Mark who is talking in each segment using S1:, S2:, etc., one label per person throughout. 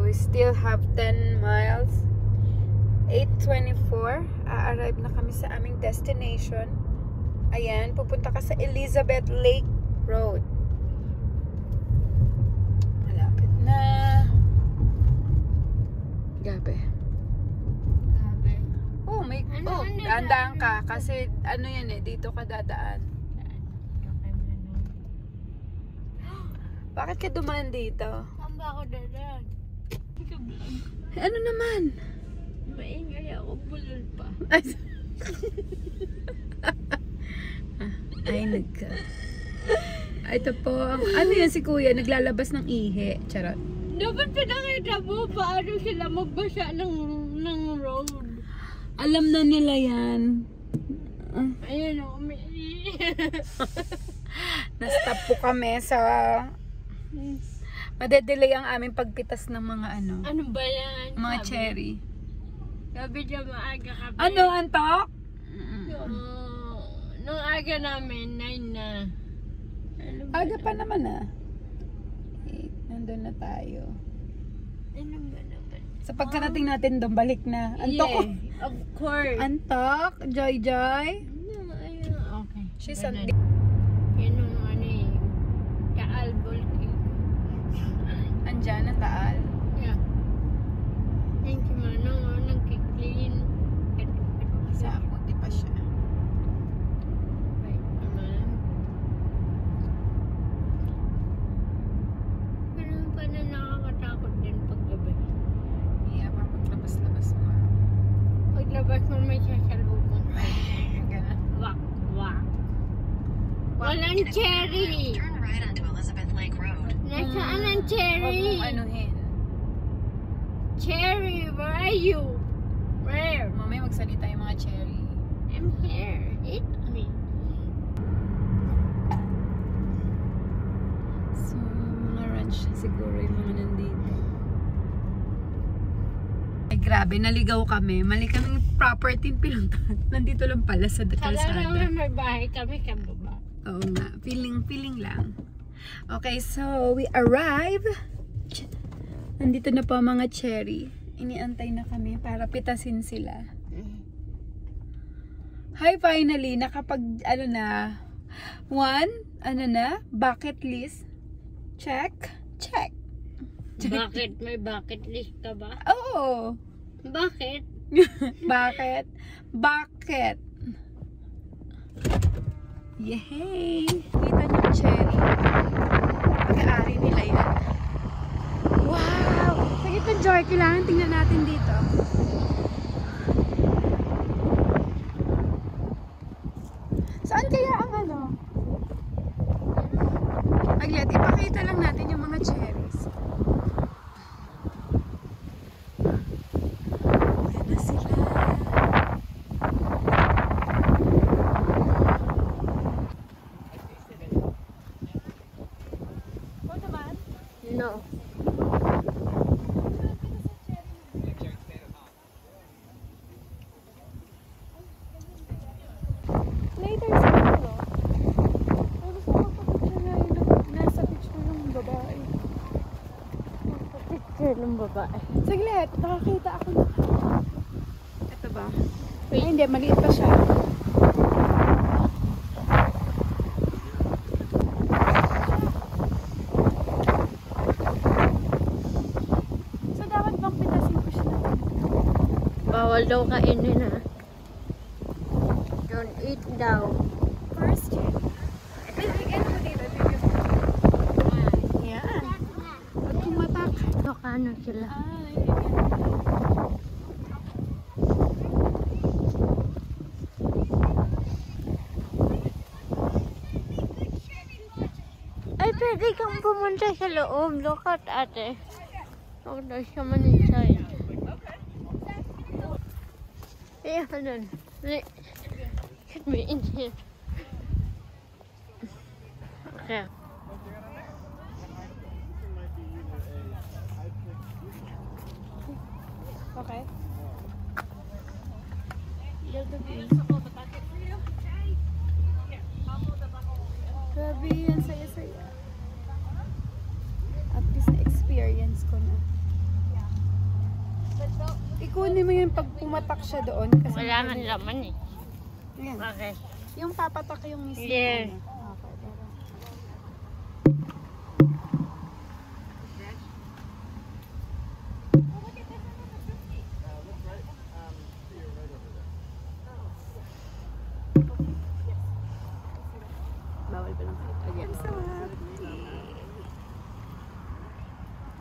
S1: we still have 10 miles. 8:24. A-arrive na kami sa aming destination. Ayan, pupunta ka sa Elizabeth Lake Road. Malapit na. Gabi. Oh, may dandaan ka kasi ano yan eh, dito ka dadaan. Bakit ka dumaan dito?
S2: Saan ba ako dadaan?
S1: Ano naman?
S2: Maingay ako, bulol pa.
S1: Ay, nagka. Ito po, ano yan si kuya, naglalabas ng ihi. Charot.
S2: Dapat pinakita mo paano sila magbasa ng road.
S1: Alam na nila yan.
S2: Ayun o, umiihi.
S1: Na-stop po kami sa... Madedelay ang aming pagpitas ng mga ano.
S2: Ano ba yan?
S1: Mga cherry.
S2: Sabi niya maaga kami.
S1: Ano, antok?
S2: Nung aga namin, 9 na. Ano ba
S1: Aga pa naman ah. Nandun na tayo.
S2: Ano ba naman?
S1: Sa pagkarating natin doon, balik na. Antok ko.
S2: Yeah, of course.
S1: Antok? Joy Joy?
S2: No, ayun. Okay.
S1: She's
S2: Ganun.
S1: on...
S2: Yan yung ano eh. Taal bulking.
S1: Andyan ang taal.
S2: Yeah. Thank you, Manong. Nagki-clean.
S1: Sa buti pa siya.
S2: Right naman. Pero pa na nakakatakot din paggabi.
S1: Yeah, mapaglabas-labas mo.
S2: Paglabas mo may sasalubong.
S1: Ganun.
S2: Wak, wak. Walang cherry!
S3: Turn right onto Elizabeth Lake Road.
S2: Nasaan ang
S1: Huwag
S2: cherry?
S1: mong anuhin.
S2: Cherry, where are you? Where?
S1: Mamaya magsalita yung mga cherry.
S2: I'm here. Eat me.
S1: So, mga ranch siguro yung mga nandito. Ay, grabe, naligaw kami. Mali kaming property pinuntahan. Nandito lang pala sa
S2: Kala
S1: kalsada.
S2: naman may bahay kami kababa.
S1: Oo nga, feeling lang. Okay, so we arrive. Nandito na po ang mga cherry. Iniantay na kami para pitasin sila. Hi, finally, nakapag, ano na, bucket list. Check. Check.
S2: Bakit? May bucket list ka ba?
S1: Oo.
S2: Bakit?
S1: Bakit? Bakit? Yay! Kita niyo yung cherry. Pag-aari nila yan. Wow! Sagit ng joy, kailangan tingnan natin dito. Saan kaya ang ano? Aglet, ipakita lang natin yung mga cherries. Ayan na sila.
S2: No.
S1: Later siguro. Pero gusto ko pag-picture na yung nasa picture ng babae.
S2: Picture ng babae.
S1: Saglit, nakakita ako na. Ito ba?
S2: Wait.
S1: Ay, hindi, maliit pa siya. So, dapat bang pitasin ko siya na?
S2: Bawal daw kainin ha. Don't eat daw.
S1: First year. Bigyan mo dito. Yan. Huwag tumatak.
S2: Lokano sila. Ay, pwede kang pumunta sa loob. Look at ate. Oh, there's someone inside. Yeah, hold on. Get me in here. Okay.
S1: Okay. Grabe, ang saya-saya. At least na-experience ko na. ikunin mo yun pag pumatak siya doon. Kasi
S2: Wala nga laman eh.
S1: Ayan.
S2: Okay.
S1: Yung papatak yung mismo.
S2: Yeah.
S1: Okay, pero... Bawal pa lang. I'm so happy.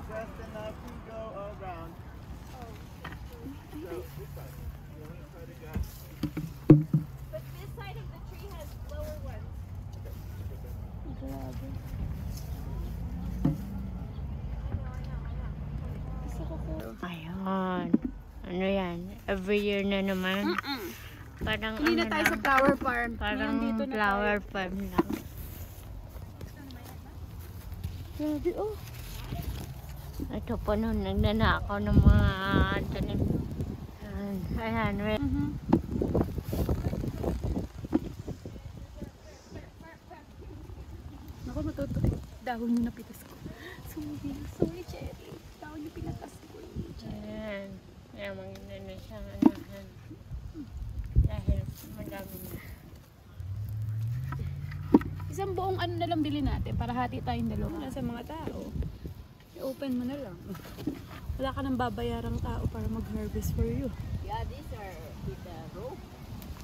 S4: Just enough to go around. So this side. You want to try to go?
S5: But this side of the tree has lower ones.
S1: Grabe. Gusto ko ko.
S2: Ayun. Ano yan? Every year na naman. Parang
S1: Hindi na
S2: ano
S1: tayo
S2: lang,
S1: sa flower farm.
S2: parang
S1: Ngayon dito na
S2: flower
S1: tayo.
S2: farm lang.
S1: Grabe, oh.
S2: Ito po nun, nagnanakaw ng mga tanim. Ayan, wait.
S1: Naku, matutuloy. Dahon yung napitas ko. Sorry, Cherry. Dahon yung pinatas ko.
S2: Ayan. Ayan, maganda na siyang anahan. Dahil madami na.
S1: Isang buong ano na lang bili natin para hati tayong dalawa. Wala sa mga tao. I-open mo na lang. Wala ka nang babayarang tao para mag-harvest for you.
S5: Yeah, these are with the rope.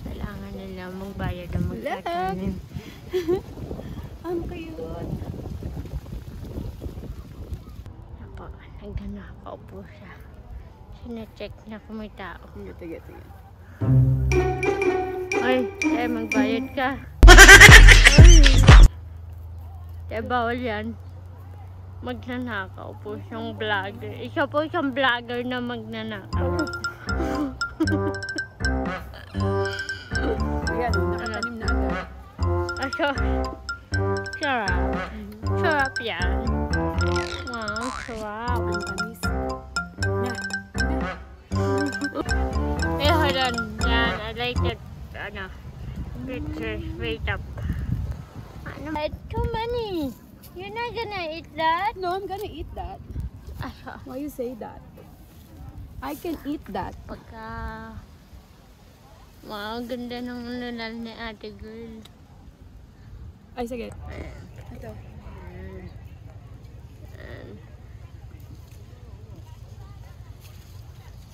S2: Kailangan nila magbayad ng magtatanim.
S1: Ang cute.
S2: Apo, nagnanakaw po siya. Sina-check na kung may tao.
S1: Sige.
S2: Ay, magbayad ka. Bawal yan. Magnanakaw po siyang vlogger. Isa po siyang vlogger na magnanakaw.
S1: Ayan, nakatanim na agad.
S2: Sarap. Sarap yan. Wow, sarap.
S1: Ang tamis.
S2: Hold on. Yan, I like that. Pictures. Wait up. It's too many. You're not gonna eat that?
S1: No, I'm gonna eat that. Why you say that? I can eat that.
S2: Pagka... Wow, ganda ng nalal ni ate girl.
S1: Ay, sige. Ito.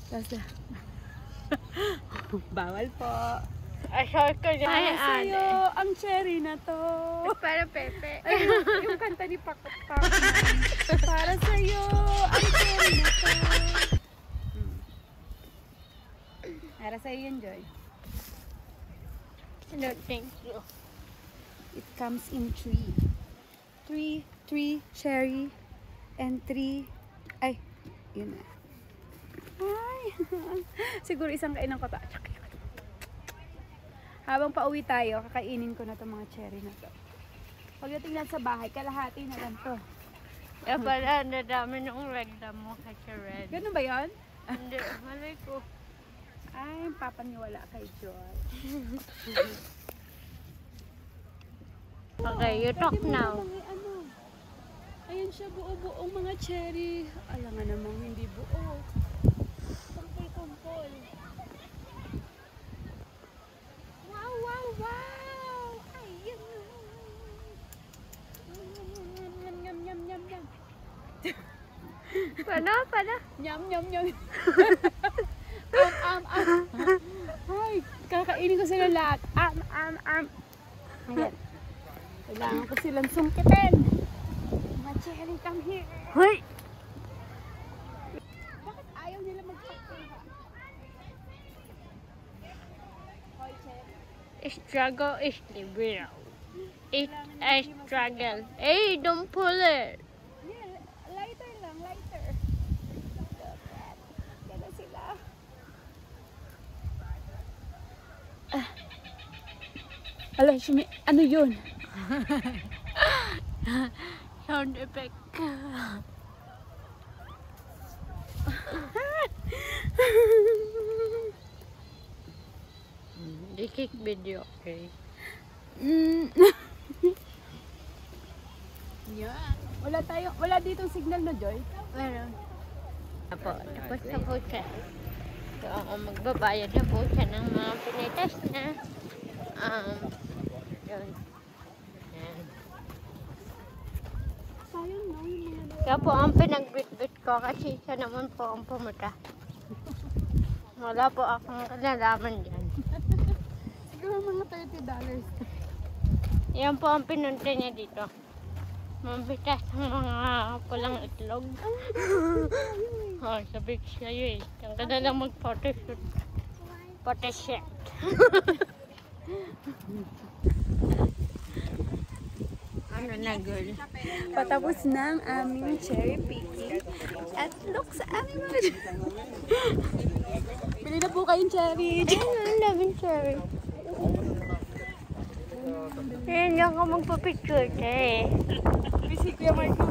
S1: Tapos na. Bawal po.
S2: Asal ko niya. Ay,
S1: Para sa'yo, ang cherry na to.
S2: Para Pepe.
S1: Ay, yung kanta ni Pakot. Para sa'yo, ang cherry na to. Para sa'yo yun, Joy.
S2: No, thank you.
S1: It comes in three. Three cherry and 3 ay, yun na. Ay, siguro isang kainan ko ta. Habang pauwi tayo, kakainin ko na itong mga cherry na to. Pagdating lang sa bahay, kalahati na lang to.
S2: Kaya pala, nadami nung regla mo kay Red.
S1: Ganun ba yun?
S2: Hindi, malay ko.
S1: Ay, papaniwala kay Joy.
S2: Okay, you talk
S1: Pwede mo
S2: now.
S1: namang ano. Ayan siya, buo-buong mga cherry. Alam nga namang hindi buo. Kumpol-kumpol. Wow, wow, wow! Ayan! Nyam, nyam, nyam, nyam, nyam.
S2: Pala.
S1: Nyam, nyam, nyam. Ay, kakainin ko sila lahat. Ayan. Kailangan ko silang sungkitin. Mga cherry, come here.
S2: Hoy!
S1: Bakit ayaw nila magpakuha? Hoy, cherry.
S2: Struggle is the real. It's a struggle. Hey, don't pull it.
S1: Yeah, lighter lang, lighter. Gano'n sila. Ala, ano yun?
S2: Sound effect. Dikik video, okay?
S1: Yan. Wala ditong signal na, Joy.
S2: Meron. Tapos na po siya. So, magbabayad na po siya ng mga pinitest niya. Yun. Ayan. Kaya po ang pinagbitbit ko kasi siya naman po ang pumunta. Wala po akong kalalaman dyan.
S1: Siguro mga $30.
S2: Yan po ang pinunta niya dito. Mabitas ang mga pulang itlog. Sa beach kayo eh. Diyan ka na lang mag-photoshoot. Photoshoot. Ano na girl?
S1: Patapos ng aming cherry picking. At look sa aming mga Bili na po kayong cherry.
S2: Ang daming cherry. Ayan lang ako magpapicture eh.
S1: Busy Kuya Marco.